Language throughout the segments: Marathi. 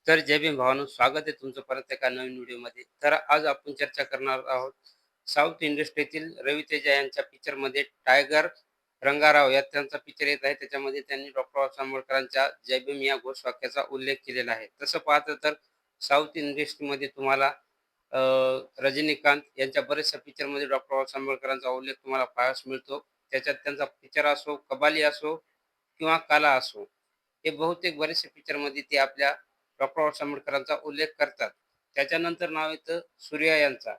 तर जय भीम भावानो, स्वागत आहे तुमचं परत एका नवीन व्हिडिओमध्ये. तर आज आपण चर्चा करणार आहोत साऊथ इंडस्ट्रीतील रवी तेजा यांच्या पिक्चरमध्ये टायगर रंगाराव या त्यांचा पिक्चर येत आहे. त्याच्यामध्ये त्यांनी डॉक्टर बाबासाहेब आंबेडकरांच्या जय भीम या घोषवाक्याचा उल्लेख केलेला आहे. तसं पाहतं तर साऊथ इंडस्ट्रीमध्ये तुम्हाला अ, रजनीकांत यांच्या बऱ्याचशा पिक्चरमध्ये डॉक्टर बाबासाहेब आंबेडकरांचा उल्लेख तुम्हाला पाहायला मिळतो. त्याच्यात त्यांचा पिक्चर असो, कबाली असो किंवा काला असो, हे बहुतेक बरेचसे पिक्चरमध्ये ते आपल्या डॉक्टर बाबासाहेब आंबेडकरांचा उल्लेख करतात. त्याच्यानंतर नाव येतं सूर्या यांचा.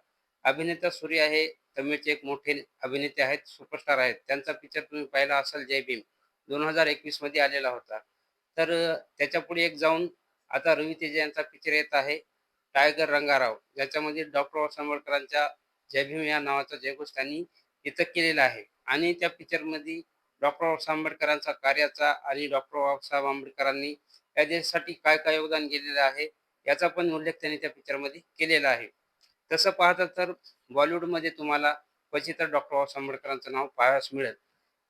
अभिनेता सूर्या हे तमिळचे एक मोठे अभिनेते आहेत, सुपरस्टार आहेत. त्यांचा पिक्चर तुम्ही पाहिला असाल जय भीम 2021 मध्ये आलेला होता. तर त्याच्यापुढे एक जाऊन आता रवी तेजा यांचा पिक्चर येत आहे टायगर रंगाराव, ज्याच्यामध्ये डॉक्टर बाबासाहेब आंबेडकरांच्या जय भीम या नावाचा जयघोष त्यांनी तिथं केलेला आहे. आणि त्या पिक्चरमध्ये डॉक्टर बाबासाहेब आंबेडकरांचा कार्याचा आणि डॉक्टर बाबासाहेब आंबेडकरांनी या देशासाठी काय काय योगदान केलेलं आहे याचा पण उल्लेख त्यांनी त्या पिक्चरमध्ये केलेला आहे. तसं पाहता तर बॉलिवूडमध्ये तुम्हाला क्वचितच डॉक्टर बाबासाहेब आंबेडकरांचं नाव पाहावयास मिळेल.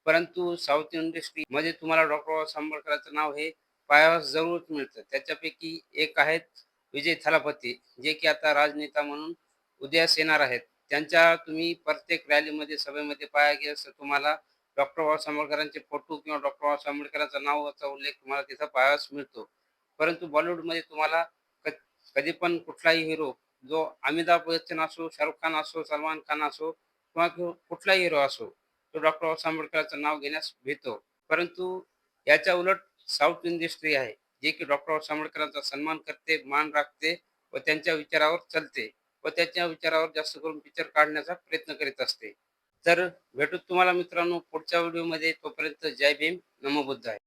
परंतु साऊथ इंडस्ट्रीमध्ये तुम्हाला डॉक्टर बाबासाहेब आंबेडकरांचं नाव हे पाहावयास जरूर मिळतं. त्याच्यापैकी एक आहेत विजय थालापती, जे की आता राजनेता म्हणून उदयास येणार आहेत. त्यांच्या तुम्ही प्रत्येक रॅलीमध्ये, सभेमध्ये पाहायला गेलं तर तुम्हाला डॉक्टर बाबासाहेब आंबेडकरांचे फोटो किंवा डॉक्टर बाबासाहेब आंबेडकरांचं नावाचा उल्लेख तुम्हाला तिथं पाहावयास मिळतो. परंतु बॉलिवूडमध्ये तुम्हाला क कधी पण कुठलाही हिरो, जो अमिताभ बच्चन असो, शाहरुख खान असो, सलमान खान असो किंवा कुठलाही हिरो असो, तो डॉक्टर बाबासाहेब आंबेडकरांचं नाव घेण्यास भीतो. परंतु याच्या उलट साऊथ इंडस्ट्री आहे, जे की डॉक्टर बाबासाहेब आंबेडकरांचा सन्मान करते, मान राखते व त्यांच्या विचारावर चालते व त्याच्या विचारावर जास्त करून पिक्चर काढण्याचा प्रयत्न करीत असते. तर भेटू तुम्हाला मित्रांनो पुढच्या व्हिडिओमध्ये. तोपर्यंत जय भीम, नमो बुद्धाय.